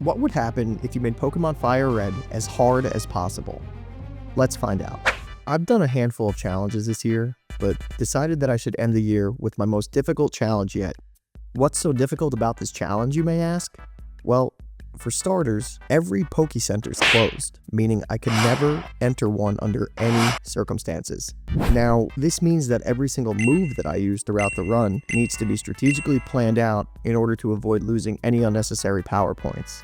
What would happen if you made Pokemon Fire Red as hard as possible? Let's find out. I've done a handful of challenges this year, but decided that I should end the year with my most difficult challenge yet. What's so difficult about this challenge, you may ask? Well, for starters, every Pokecenter is closed, meaning I could never enter one under any circumstances. Now, this means that every single move that I use throughout the run needs to be strategically planned out in order to avoid losing any unnecessary power points.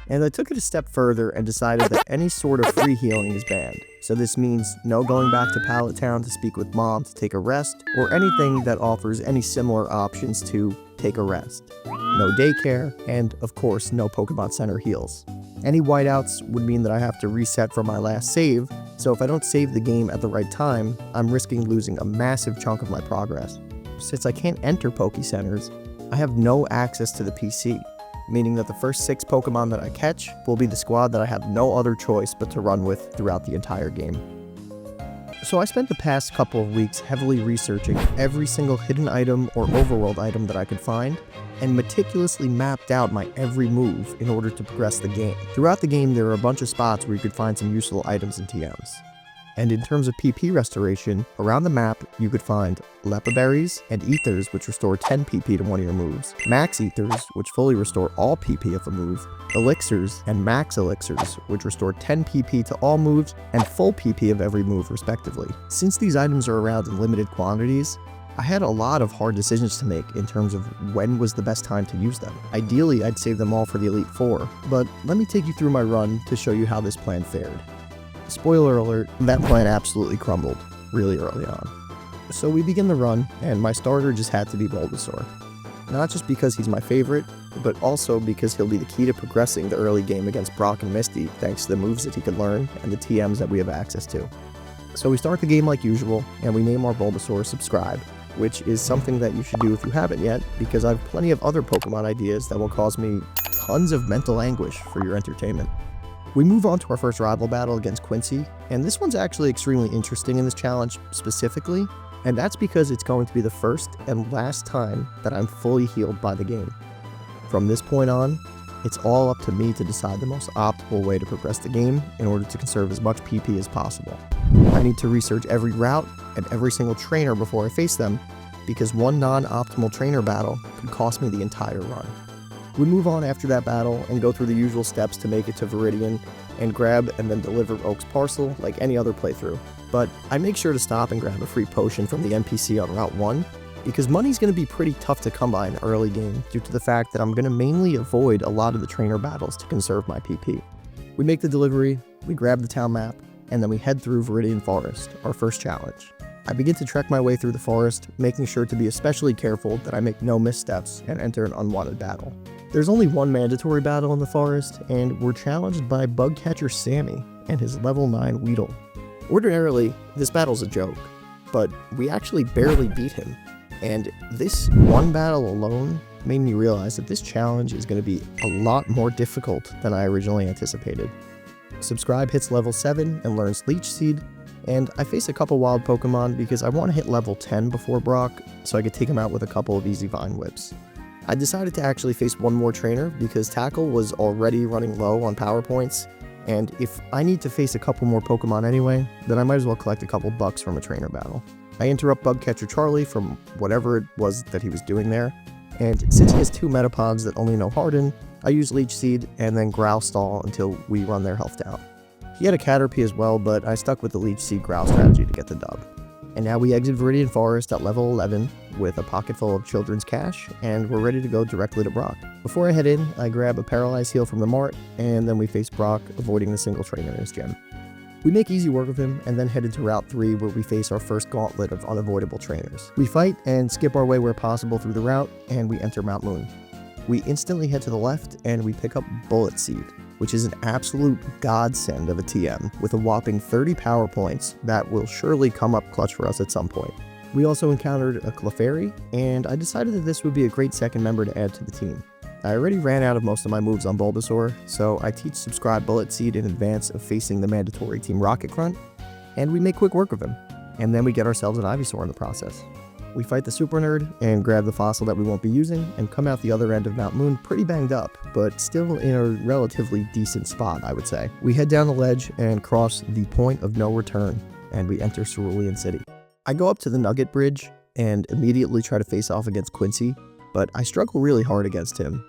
And I took it a step further and decided that any sort of free healing is banned. So this means no going back to Pallet Town to speak with Mom to take a rest, or anything that offers any similar options to take a rest. No daycare, and of course no Pokemon Center heals. Any whiteouts would mean that I have to reset from my last save, so if I don't save the game at the right time, I'm risking losing a massive chunk of my progress. Since I can't enter Pokecenters, I have no access to the PC, meaning that the first 6 Pokemon that I catch will be the squad that I have no other choice but to run with throughout the entire game. So I spent the past couple of weeks heavily researching every single hidden item or overworld item that I could find, and meticulously mapped out my every move in order to progress the game. Throughout the game, there are a bunch of spots where you could find some useful items and TMs. And in terms of PP restoration, around the map, you could find Lepa Berries and Ethers, which restore 10 PP to one of your moves, Max Ethers, which fully restore all PP of a move, Elixirs and Max Elixirs, which restore 10 PP to all moves and full PP of every move respectively. Since these items are around in limited quantities, I had a lot of hard decisions to make in terms of when was the best time to use them. Ideally, I'd save them all for the Elite Four, but let me take you through my run to show you how this plan fared. Spoiler alert, that plan absolutely crumbled really early on. So we begin the run, and my starter just had to be Bulbasaur. Not just because he's my favorite, but also because he'll be the key to progressing the early game against Brock and Misty thanks to the moves that he could learn and the TMs that we have access to. So we start the game like usual, and we name our Bulbasaur Subscribe, which is something that you should do if you haven't yet, because I have plenty of other Pokemon ideas that will cause me tons of mental anguish for your entertainment. We move on to our first rival battle against Quincy, and this one's actually extremely interesting in this challenge specifically, and that's because it's going to be the first and last time that I'm fully healed by the game. From this point on, it's all up to me to decide the most optimal way to progress the game in order to conserve as much PP as possible. I need to research every route and every single trainer before I face them, because one non-optimal trainer battle could cost me the entire run. We move on after that battle and go through the usual steps to make it to Vermillion and grab and then deliver Oak's parcel like any other playthrough. But I make sure to stop and grab a free potion from the NPC on Route 1 because money's going to be pretty tough to come by in early game due to the fact that I'm going to mainly avoid a lot of the trainer battles to conserve my PP. We make the delivery, we grab the town map, and then we head through Viridian Forest, our first challenge. I begin to trek my way through the forest, making sure to be especially careful that I make no missteps and enter an unwanted battle. There's only one mandatory battle in the forest, and we're challenged by Bugcatcher Sammy and his level 9 Weedle. Ordinarily, this battle's a joke, but we actually barely beat him, and this one battle alone made me realize that this challenge is going to be a lot more difficult than I originally anticipated. Subscribe hits level 7 and learns Leech Seed, and I face a couple wild Pokemon because I want to hit level 10 before Brock so I could take him out with a couple of easy Vine Whips. I decided to actually face one more trainer because Tackle was already running low on power points, and if I need to face a couple more Pokemon anyway, then I might as well collect a couple bucks from a trainer battle. I interrupt Bugcatcher Charlie from whatever it was that he was doing there, and since he has 2 Metapods that only know Harden, I use Leech Seed and then Growl Stall until we run their health down. He had a Caterpie as well, but I stuck with the Leech Seed Growl strategy to get the dub. And now we exit Viridian Forest at level 11 with a pocket full of children's cash, and we're ready to go directly to Brock. Before I head in, I grab a Paralyze Heal from the Mart, and then we face Brock, avoiding the single trainer in his gym. We make easy work of him, and then head into Route 3 where we face our first gauntlet of unavoidable trainers. We fight and skip our way where possible through the route, and we enter Mount Moon. We instantly head to the left, and we pick up Bullet Seed, which is an absolute godsend of a TM with a whopping 30 power points that will surely come up clutch for us at some point. We also encountered a Clefairy, and I decided that this would be a great second member to add to the team. I already ran out of most of my moves on Bulbasaur, so I teach Subscribe Bullet Seed in advance of facing the mandatory Team Rocket Grunt, and we make quick work of him, and then we get ourselves an Ivysaur in the process. We fight the super nerd and grab the fossil that we won't be using and come out the other end of Mount Moon pretty banged up, but still in a relatively decent spot, I would say. We head down the ledge and cross the point of no return, and we enter Cerulean City. I go up to the Nugget Bridge and immediately try to face off against Quincy, but I struggle really hard against him.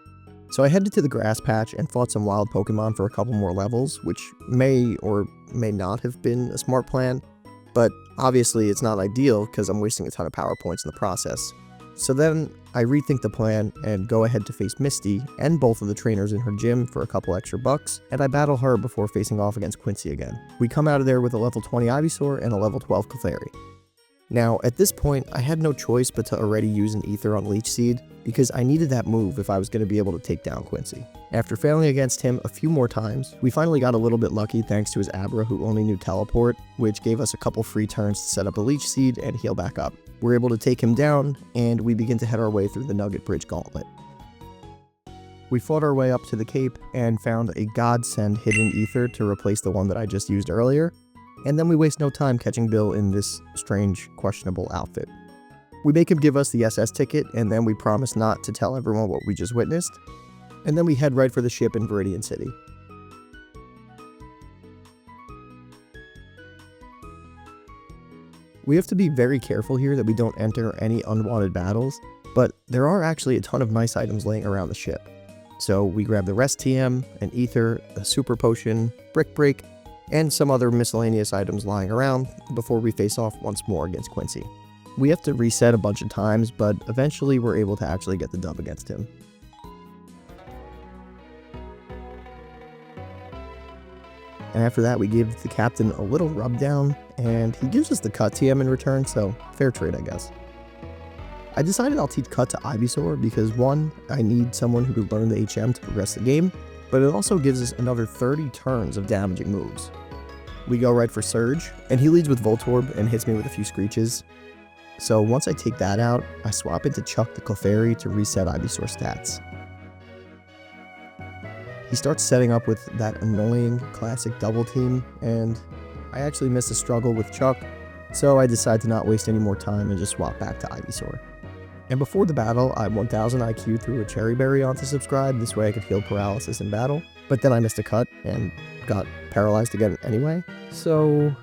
So I headed to the grass patch and fought some wild Pokemon for a couple more levels, which may or may not have been a smart plan, but obviously it's not ideal because I'm wasting a ton of power points in the process. So then I rethink the plan and go ahead to face Misty and both of the trainers in her gym for a couple extra bucks, and I battle her before facing off against Quincy again. We come out of there with a level 20 Ivysaur and a level 12 Clefairy. Now, at this point, I had no choice but to already use an Ether on Leech Seed, because I needed that move if I was going to be able to take down Quincy. After failing against him a few more times, we finally got a little bit lucky thanks to his Abra who only knew Teleport, which gave us a couple free turns to set up a Leech Seed and heal back up. We're able to take him down, and we begin to head our way through the Nugget Bridge Gauntlet. We fought our way up to the Cape and found a godsend hidden Ether to replace the one that I just used earlier, and then we waste no time catching Bill in this strange, questionable outfit. We make him give us the SS ticket, and then we promise not to tell everyone what we just witnessed, and then we head right for the ship in Viridian City. We have to be very careful here that we don't enter any unwanted battles, but there are actually a ton of nice items laying around the ship. So we grab the Rest TM, an Ether, a Super Potion, Brick Break, and some other miscellaneous items lying around before we face off once more against Quincy. We have to reset a bunch of times, but eventually we're able to actually get the dub against him. And after that, we give the captain a little rub down, and he gives us the Cut TM in return, so fair trade, I guess. I decided I'll teach Cut to Ivysaur because 1, I need someone who could learn the HM to progress the game, but it also gives us another 30 turns of damaging moves. We go right for Surge, and he leads with Voltorb and hits me with a few screeches. So once I take that out, I swap into Chuck the Clefairy to reset Ivysaur stats. He starts setting up with that annoying classic double team, and I actually miss a struggle with Chuck, so I decide to not waste any more time and just swap back to Ivysaur. And before the battle, I 1000 IQ threw a Cherry Berry onto Subscribe, this way I could heal paralysis in battle, but then I missed a cut and got paralyzed again anyway, so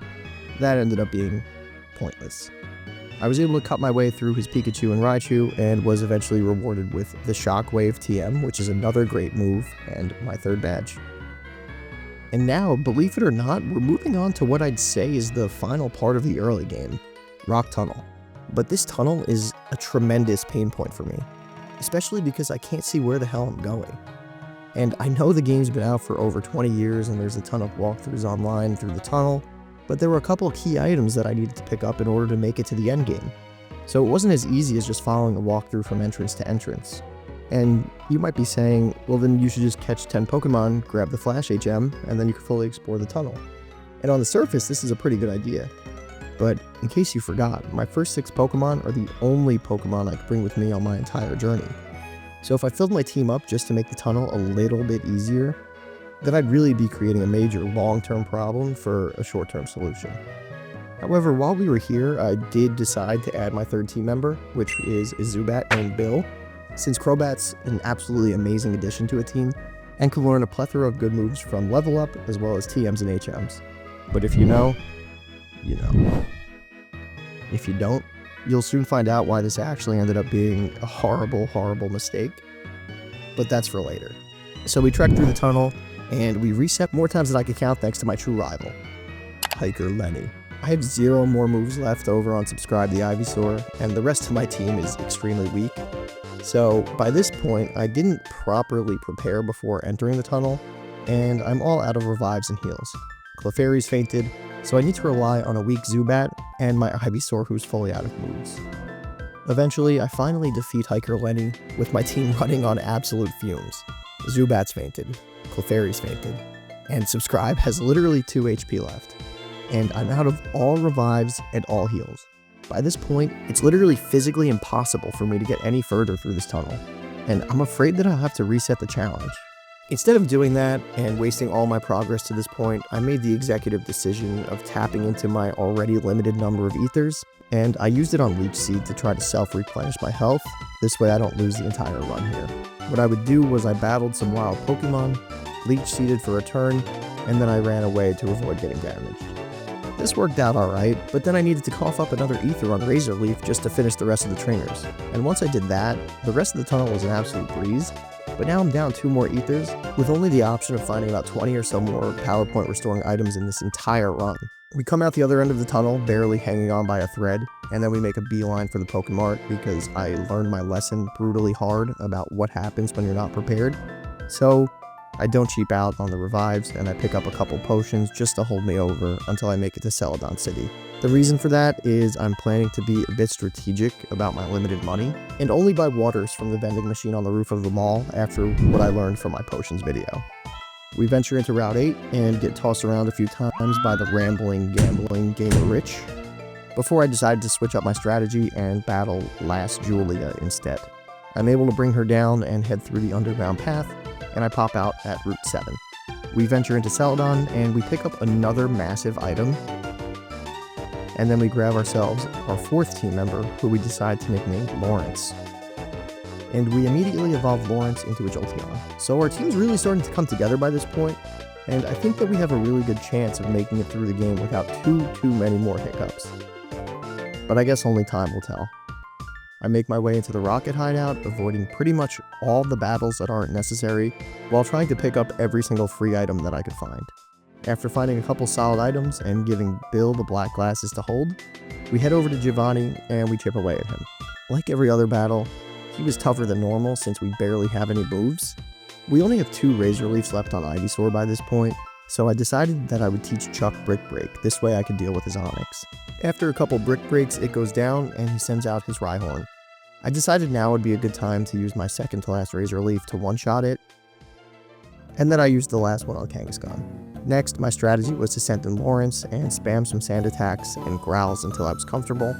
that ended up being pointless. I was able to cut my way through his Pikachu and Raichu, and was eventually rewarded with the Shockwave TM, which is another great move, and my 3rd badge. And now, believe it or not, we're moving on to what I'd say is the final part of the early game, Rock Tunnel. But this tunnel is a tremendous pain point for me, especially because I can't see where the hell I'm going. And I know the game's been out for over 20 years and there's a ton of walkthroughs online through the tunnel, but there were a couple of key items that I needed to pick up in order to make it to the end game. So it wasn't as easy as just following a walkthrough from entrance to entrance. And you might be saying, well then you should just catch 10 Pokemon, grab the Flash HM, and then you can fully explore the tunnel. And on the surface, this is a pretty good idea. But in case you forgot, my first 6 Pokemon are the only Pokemon I could bring with me on my entire journey. So if I filled my team up just to make the tunnel a little bit easier, then I'd really be creating a major long-term problem for a short-term solution. However, while we were here, I did decide to add my 3rd team member, which is a Zubat named Bill, since Crobat's an absolutely amazing addition to a team, and can learn a plethora of good moves from Level Up, as well as TMs and HMs. But if you know, you know. If you don't, you'll soon find out why this actually ended up being a horrible, horrible mistake. But that's for later. So we trekked through the tunnel, and we reset more times than I could count thanks to my true rival, Hiker Lenny. I have 0 more moves left over on Subscribe the Ivysaur, and the rest of my team is extremely weak. So by this point, I didn't properly prepare before entering the tunnel, and I'm all out of revives and heals. Clefairy's fainted, so I need to rely on a weak Zubat and my Ivysaur who's fully out of moves. Eventually, I finally defeat Hiker Lenny with my team running on absolute fumes. Zubat's fainted, Clefairy's fainted, and Subscribe has literally 2 HP left. And I'm out of all revives and all heals. By this point, it's literally physically impossible for me to get any further through this tunnel, and I'm afraid that I'll have to reset the challenge. Instead of doing that and wasting all my progress to this point, I made the executive decision of tapping into my already limited number of ethers, and I used it on Leech Seed to try to self-replenish my health. This way I don't lose the entire run here. What I would do was I battled some wild Pokemon, Leech Seeded for a turn, and then I ran away to avoid getting damaged. This worked out alright, but then I needed to cough up another ether on Razor Leaf just to finish the rest of the trainers. And once I did that, the rest of the tunnel was an absolute breeze, but now I'm down 2 more ethers, with only the option of finding about 20 or so more PowerPoint restoring items in this entire run. We come out the other end of the tunnel, barely hanging on by a thread, and then we make a beeline for the Pokemart because I learned my lesson brutally hard about what happens when you're not prepared. So I don't cheap out on the revives, and I pick up a couple potions just to hold me over until I make it to Celadon City. The reason for that is I'm planning to be a bit strategic about my limited money, and only buy waters from the vending machine on the roof of the mall after what I learned from my potions video. We venture into Route 8 and get tossed around a few times by the rambling, gambling Gamer Rich, before I decide to switch up my strategy and battle Last Julia instead. I'm able to bring her down and head through the underground path, and I pop out at Route 7. We venture into Celadon, and we pick up another massive item, and then we grab ourselves our 4th team member, who we decide to nickname Lawrence. And we immediately evolve Lawrence into a Jolteon. So our team's really starting to come together by this point, and I think that we have a really good chance of making it through the game without too many more hiccups. But I guess only time will tell. I make my way into the Rocket Hideout, avoiding pretty much all the battles that aren't necessary, while trying to pick up every single free item that I could find. After finding a couple solid items and giving Bill the black glasses to hold, we head over to Giovanni and we chip away at him. Like every other battle, he was tougher than normal since we barely have any moves. We only have 2 Razor Leafs left on Ivysaur by this point, so I decided that I would teach Chuck Brick Break, this way I could deal with his Onix. After a couple Brick Breaks, it goes down and he sends out his Rhyhorn. I decided now would be a good time to use my second to last Razor Leaf to one-shot it, and then I used the last one on Kangaskhan. Next, my strategy was to send in Lawrence and spam some sand attacks and growls until I was comfortable.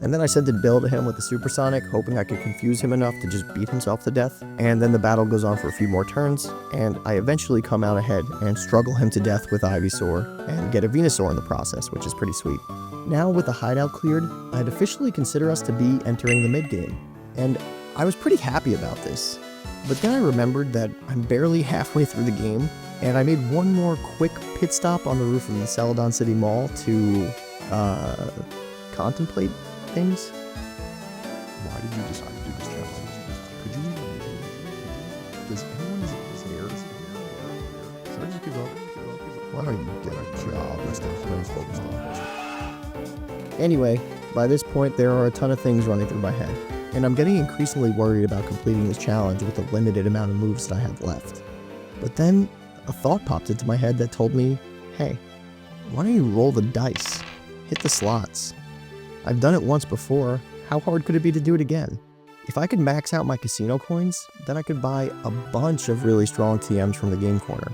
And then I sent in Bill to him with the Supersonic, hoping I could confuse him enough to just beat himself to death. And then the battle goes on for a few more turns, and I eventually come out ahead and struggle him to death with Ivysaur and get a Venusaur in the process, which is pretty sweet. Now with the hideout cleared, I'd officially consider us to be entering the mid-game, and I was pretty happy about this. But then I remembered that I'm barely halfway through the game, and I made one more quick pit stop on the roof of the Celadon City Mall to, contemplate things. Why did you decide to do this challenge? Could you... Does anyone is here? Should I just give up? Why don't you get a job instead of playing focused on this? Anyway, by this point there are a ton of things running through my head, and I'm getting increasingly worried about completing this challenge with the limited amount of moves that I have left. But then, a thought popped into my head that told me, hey, why don't you roll the dice? Hit the slots. I've done it once before, how hard could it be to do it again? If I could max out my casino coins, then I could buy a bunch of really strong TMs from the game corner.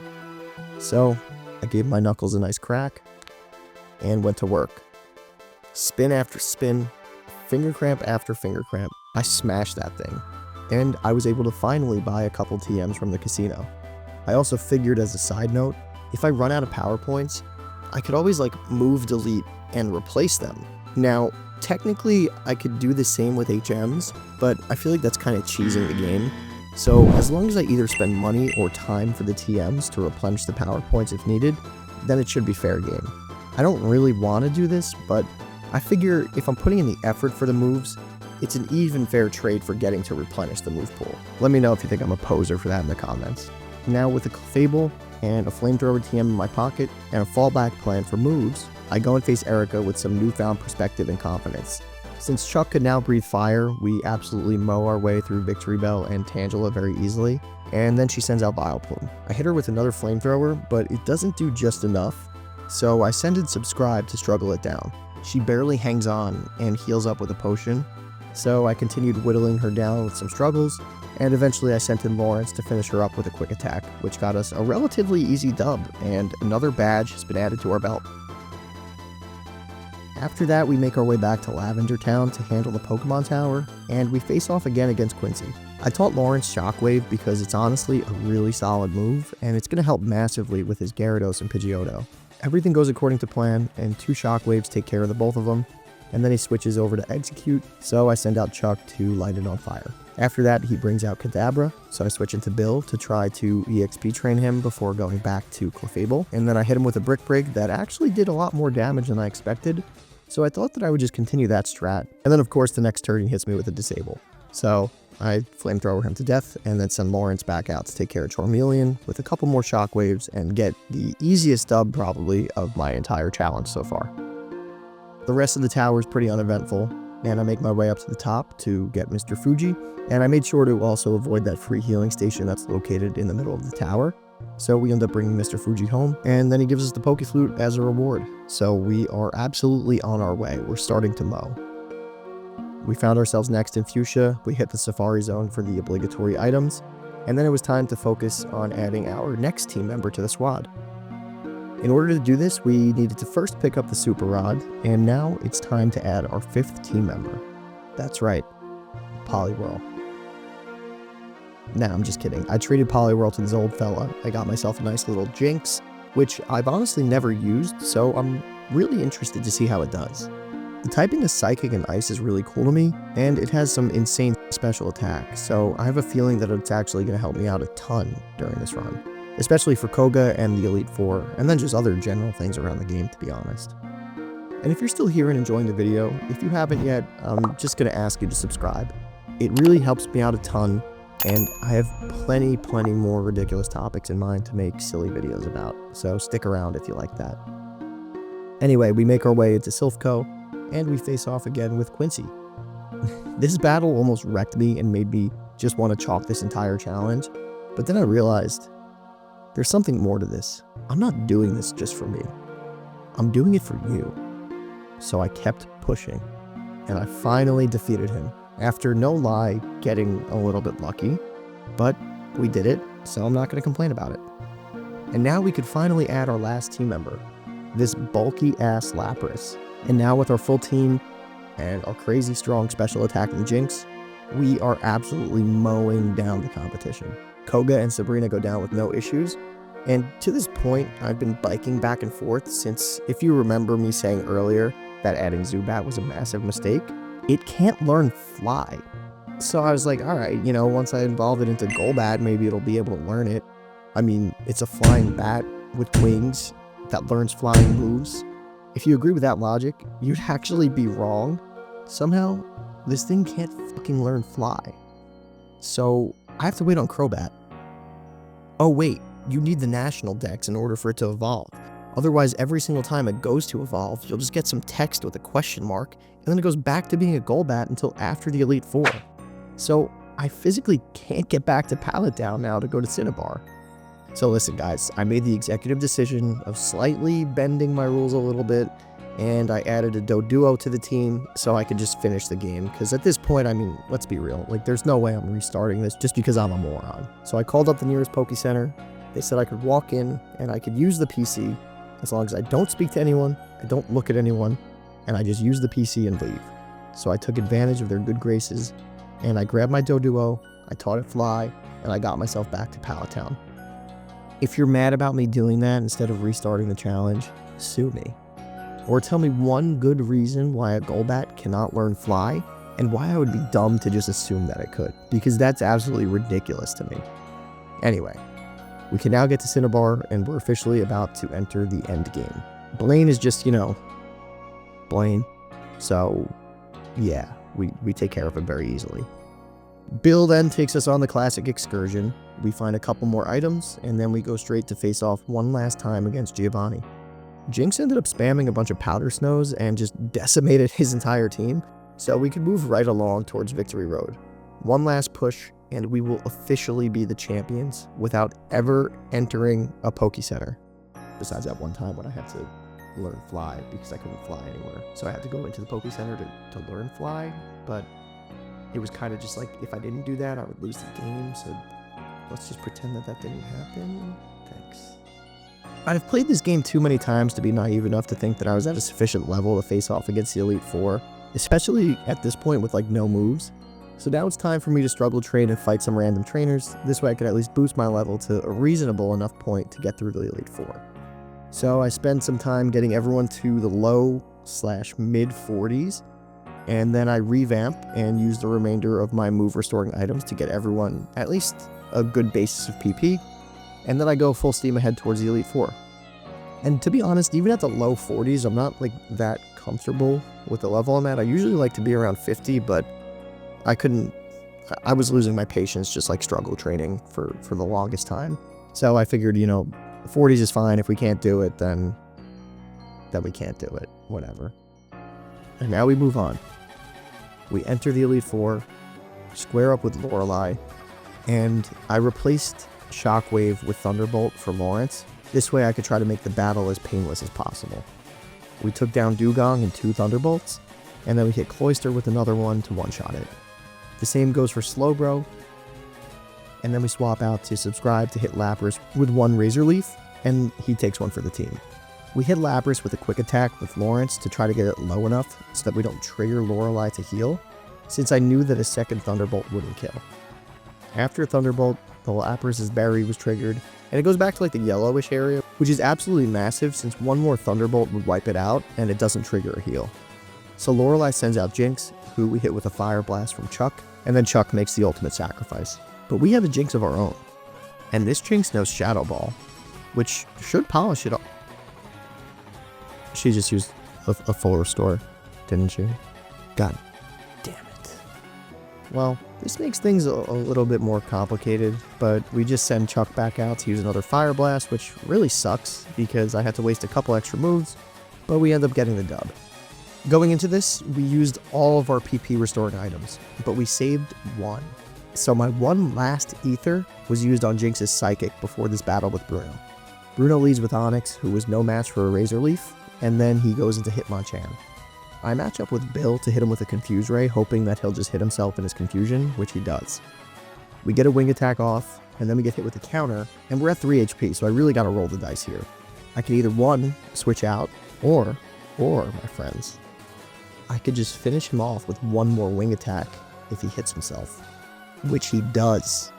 So, I gave my knuckles a nice crack, and went to work. Spin after spin, finger cramp after finger cramp, I smashed that thing, and I was able to finally buy a couple TMs from the casino. I also figured as a side note, if I run out of power points, I could always move delete and replace them. Now, technically I could do the same with HMs, but I feel like that's kind of cheesing the game. So as long as I either spend money or time for the TMs to replenish the power points if needed, then it should be fair game. I don't really want to do this, but I figure if I'm putting in the effort for the moves, it's an even fair trade for getting to replenish the move pool. Let me know if you think I'm a poser for that in the comments. Now with a Fable and a Flamethrower TM in my pocket and a fallback plan for moves, I go and face Erika with some newfound perspective and confidence. Since Chuck could now breathe fire, we absolutely mow our way through Victory Bell and Tangela very easily, and then she sends out Vileplume. I hit her with another Flamethrower, but it doesn't do just enough, so I send in Subscribe to struggle it down. She barely hangs on and heals up with a potion, so I continued whittling her down with some struggles, and eventually I sent in Lawrence to finish her up with a quick attack, which got us a relatively easy dub, and another badge has been added to our belt. After that, we make our way back to Lavender Town to handle the Pokemon Tower, and we face off again against Quincy. I taught Lawrence Shockwave because it's honestly a really solid move, and it's going to help massively with his Gyarados and Pidgeotto. Everything goes according to plan, and 2 Shockwaves take care of the both of them, and then he switches over to Execute, so I send out Chuck to light it on fire. After that, he brings out Kadabra, so I switch into Bill to try to EXP train him before going back to Clefable, and then I hit him with a Brick Break that actually did a lot more damage than I expected, so I thought that I would just continue that strat. And then of course the next turn he hits me with a Disable. So I Flamethrower him to death, and then send Lawrence back out to take care of Vermillion with a couple more Shockwaves and get the easiest dub probably of my entire challenge so far. The rest of the tower is pretty uneventful, and I make my way up to the top to get Mr. Fuji, and I made sure to also avoid that free healing station that's located in the middle of the tower. So we end up bringing Mr. Fuji home, and then he gives us the Poke Flute as a reward. So we are absolutely on our way. We're starting to mow. We found ourselves next in Fuchsia, we hit the Safari Zone for the obligatory items, and then it was time to focus on adding our next team member to the squad. In order to do this, we needed to first pick up the Super Rod, and now it's time to add our 5th team member. That's right, Poliwhirl. Nah, I'm just kidding. I traded Poliwhirl to this old fella. I got myself a nice little Jinx, which I've honestly never used, so I'm really interested to see how it does. The typing of Psychic and Ice is really cool to me, and it has some insane special attacks, so I have a feeling that it's actually going to help me out a ton during this run. Especially for Koga and the Elite Four, and then just other general things around the game, to be honest. And if you're still here and enjoying the video, if you haven't yet, I'm just going to ask you to subscribe. It really helps me out a ton, and I have plenty more ridiculous topics in mind to make silly videos about, so stick around if you like that. Anyway, we make our way into Silph Co, and we face off again with Quincy. This battle almost wrecked me and made me just want to chalk this entire challenge, but then I realized there's something more to this. I'm not doing this just for me. I'm doing it for you. So I kept pushing, and I finally defeated him. After, no lie, getting a little bit lucky, but we did it, so I'm not going to complain about it. And now we could finally add our last team member, this bulky-ass Lapras. And now with our full team and our crazy strong special attacking Jinx, we are absolutely mowing down the competition. Koga and Sabrina go down with no issues, and to this point, I've been biking back and forth since, if you remember me saying earlier that adding Zubat was a massive mistake, it can't learn Fly. So I was like, alright, you know, once I involve it into Golbat, maybe it'll be able to learn it. I mean, it's a flying bat with wings that learns flying moves. If you agree with that logic, you'd actually be wrong. Somehow, this thing can't fucking learn Fly. So I have to wait on Crobat. Oh wait, you need the national dex in order for it to evolve. Otherwise, every single time it goes to evolve, you'll just get some text with a question mark, and then it goes back to being a Golbat until after the Elite Four. So I physically can't get back to Pallet Down now to go to Cinnabar. So listen guys, I made the executive decision of slightly bending my rules a little bit, and I added a Doduo to the team so I could just finish the game, because at this point, I mean, let's be real, like there's no way I'm restarting this just because I'm a moron. So I called up the nearest Poke Center. They said I could walk in and I could use the PC as long as I don't speak to anyone, I don't look at anyone, and I just use the PC and leave. So I took advantage of their good graces, and I grabbed my Doduo, I taught it Fly, and I got myself back to Pallet Town. If you're mad about me doing that instead of restarting the challenge, sue me. Or tell me one good reason why a Golbat cannot learn Fly, and why I would be dumb to just assume that it could, because that's absolutely ridiculous to me. Anyway, we can now get to Cinnabar, and we're officially about to enter the end game. Blaine is just, you know, Blaine. So, yeah, we take care of him very easily. Bill then takes us on the classic excursion. We find a couple more items, and then we go straight to face off one last time against Giovanni. Jinx ended up spamming a bunch of Powder Snows and just decimated his entire team, so we could move right along towards Victory Road. One last push, and we will officially be the champions without ever entering a Poke Center. Besides that one time when I had to learn Fly because I couldn't fly anywhere. So I had to go into the Poke Center to learn Fly, but it was kind of just like, if I didn't do that, I would lose the game, so let's just pretend that that didn't happen. Thanks. I've played this game too many times to be naive enough to think that I was at a sufficient level to face off against the Elite Four, especially at this point with like no moves. So now it's time for me to struggle train and fight some random trainers. This way I could at least boost my level to a reasonable enough point to get through the Elite Four. So I spend some time getting everyone to the low/mid 40s, and then I revamp and use the remainder of my move restoring items to get everyone at least a good basis of PP, and then I go full steam ahead towards the Elite Four. And to be honest, even at the low 40s, I'm not like that comfortable with the level I'm at. I usually like to be around 50, but I was losing my patience just like struggle training for the longest time. So I figured, 40s is fine. If we can't do it, then we can't do it. Whatever. And now we move on. We enter the Elite Four, square up with Lorelei, and I replaced Shockwave with Thunderbolt for Lawrence. This way I could try to make the battle as painless as possible. We took down Dugong and 2 Thunderbolts, and then we hit Cloyster with another one to one-shot it. The same goes for Slowbro, and then we swap out to Subscribe to hit Lapras with 1 Razor Leaf, and he takes 1 for the team. We hit Lapras with a quick attack with Lawrence to try to get it low enough so that we don't trigger Lorelei to heal, since I knew that a second Thunderbolt wouldn't kill. After Thunderbolt, the Lapras' berry was triggered, and it goes back to like the yellowish area, which is absolutely massive since 1 more Thunderbolt would wipe it out and it doesn't trigger a heal. So Lorelei sends out Jinx, who we hit with a Fire Blast from Chuck, and then Chuck makes the ultimate sacrifice. But we have a Jinx of our own, and this Jinx knows Shadow Ball, which should polish it off. She just used a full restore, didn't she? God damn it. Well, this makes things a little bit more complicated, but we just send Chuck back out to use another Fire Blast, which really sucks because I had to waste a couple extra moves, but we end up getting the dub. Going into this, we used all of our PP restoring items, but we saved 1. So my 1 last Ether was used on Jinx's Psychic before this battle with Bruno. Bruno leads with Onyx, who was no match for a Razor Leaf, and then he goes into Hitmonchan. I match up with Bill to hit him with a Confuse Ray, hoping that he'll just hit himself in his confusion, which he does. We get a Wing Attack off, and then we get hit with a counter, and we're at 3 HP, so I really gotta roll the dice here. I can either 1, switch out, or, my friends, I could just finish him off with 1 more Wing Attack if he hits himself, which he does.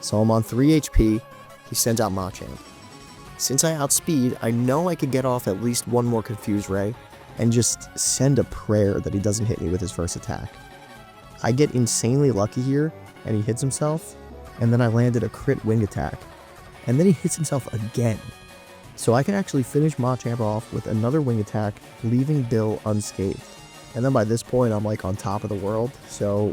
So I'm on 3 HP, he sends out Machamp. Since I outspeed, I know I could get off at least 1 more Confuse Ray, and just send a prayer that he doesn't hit me with his first attack. I get insanely lucky here, and he hits himself, and then I landed a crit Wing Attack, and then he hits himself again. So I can actually finish Machamp off with another Wing Attack, leaving Bill unscathed. And then by this point, I'm like on top of the world, so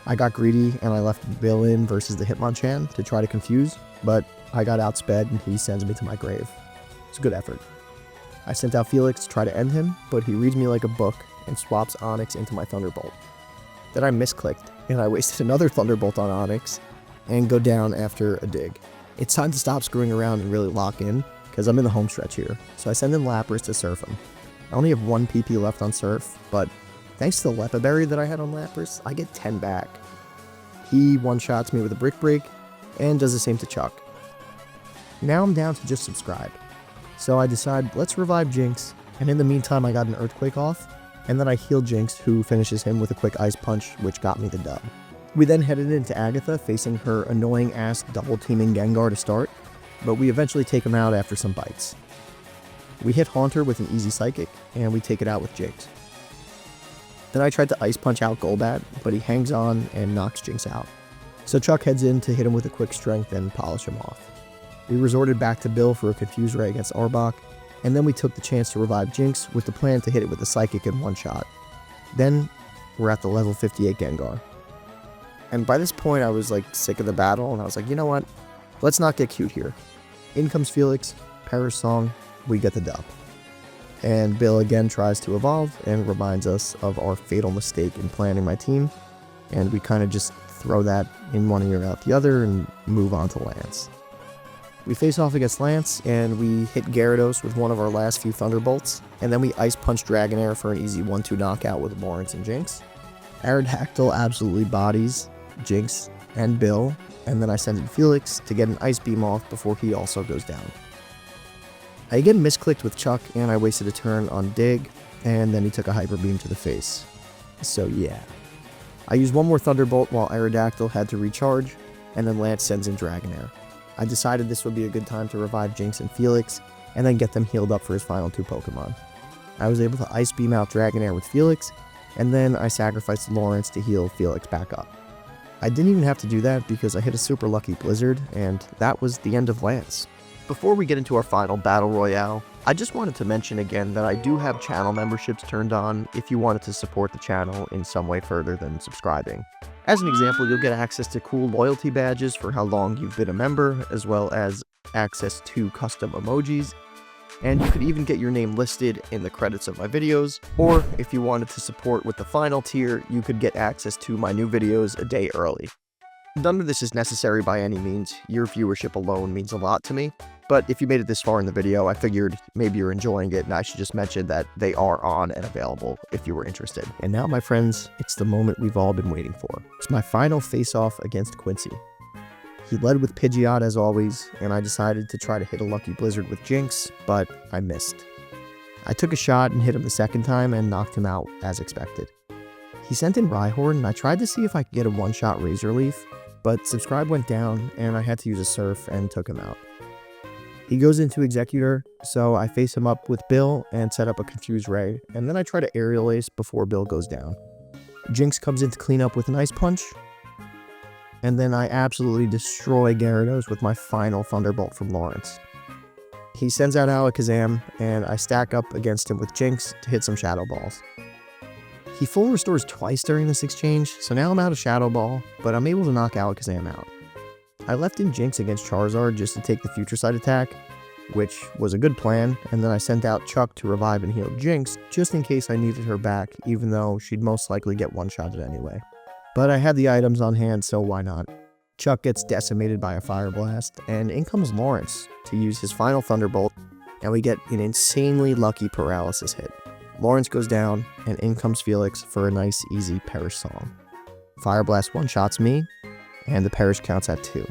I got greedy and I left Bill in versus the Hitmonchan to try to confuse, but I got outsped and he sends me to my grave. It's a good effort. I sent out Felix to try to end him, but he reads me like a book and swaps Onyx into my Thunderbolt. Then I misclicked, and I wasted another Thunderbolt on Onyx, and go down after a dig. It's time to stop screwing around and really lock in, because I'm in the home stretch here, so I send in Lapras to Surf him. I only have 1 PP left on Surf, but thanks to the Lepa Berry that I had on Lapras, I get 10 back. He one-shots me with a Brick Break, and does the same to Chuck. Now I'm down to just Subscribe. So I decide, let's revive Jinx, and in the meantime I got an Earthquake off, and then I healed Jinx, who finishes him with a quick Ice Punch, which got me the dub. We then headed into Agatha, facing her annoying-ass double-teaming Gengar to start, but we eventually take him out after some bites. We hit Haunter with an easy Psychic, and we take it out with Jinx. Then I tried to Ice Punch out Golbat, but he hangs on and knocks Jinx out. So Chuck heads in to hit him with a quick Strength and polish him off. We resorted back to Bill for a Confuse Ray against Arbok, and then we took the chance to revive Jinx with the plan to hit it with a Psychic in one shot. Then, we're at the level 58 Gengar. And by this point I was like sick of the battle, and I was like, you know what? Let's not get cute here. In comes Felix, Perish Song, we get the dub. And Bill again tries to evolve and reminds us of our fatal mistake in planning my team, and we kind of just throw that in one ear out the other and move on to Lance. We face off against Lance, and we hit Gyarados with one of our last few Thunderbolts, and then we Ice Punch Dragonair for an easy 1-2 knockout with Lawrence and Jinx. Aerodactyl absolutely bodies Jinx and Bill, and then I send in Felix to get an Ice Beam off before he also goes down. I again misclicked with Chuck, and I wasted a turn on Dig, and then he took a Hyper Beam to the face. So yeah. I use one more Thunderbolt while Aerodactyl had to recharge, and then Lance sends in Dragonair. I decided this would be a good time to revive Jinx and Felix, and then get them healed up for his final 2 Pokemon. I was able to Ice Beam out Dragonair with Felix, and then I sacrificed Lawrence to heal Felix back up. I didn't even have to do that because I hit a super lucky Blizzard, and that was the end of Lance. Before we get into our final Battle Royale, I just wanted to mention again that I do have channel memberships turned on if you wanted to support the channel in some way further than subscribing. As an example, you'll get access to cool loyalty badges for how long you've been a member, as well as access to custom emojis, and you could even get your name listed in the credits of my videos, or if you wanted to support with the final tier, you could get access to my new videos a day early. None of this is necessary by any means. Your viewership alone means a lot to me, but if you made it this far in the video, I figured maybe you're enjoying it and I should just mention that they are on and available if you were interested. And now, my friends, it's the moment we've all been waiting for. It's my final face-off against Quincy. He led with Pidgeot as always, and I decided to try to hit a Lucky Blizzard with Jinx, but I missed. I took a shot and hit him the second time and knocked him out as expected. He sent in Rhyhorn, and I tried to see if I could get a one-shot Razor Leaf, but Subscribe went down and I had to use a Surf and took him out. He goes into Executor, so I face him up with Bill and set up a Confuse Ray, and then I try to Aerial Ace before Bill goes down. Jinx comes in to clean up with an Ice Punch, and then I absolutely destroy Gyarados with my final Thunderbolt from Lawrence. He sends out Alakazam, and I stack up against him with Jinx to hit some Shadow Balls. He full restores twice during this exchange, so now I'm out of Shadow Ball, but I'm able to knock Alakazam out. I left in Jinx against Charizard just to take the Future Sight attack, which was a good plan, and then I sent out Chuck to revive and heal Jinx just in case I needed her back, even though she'd most likely get one-shotted anyway. But I had the items on hand, so why not? Chuck gets decimated by a Fire Blast, and in comes Lawrence to use his final Thunderbolt, and we get an insanely lucky Paralysis hit. Lawrence goes down, and in comes Felix for a nice, easy Perish Song. Fire Blast one-shots me, and the Perish counts at 2.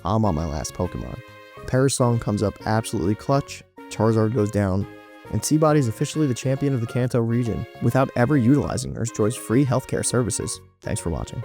I'm on my last Pokemon. Perish Song comes up absolutely clutch, Charizard goes down, and Seabody is officially the champion of the Kanto region without ever utilizing Nurse Joy's free healthcare services. Thanks for watching.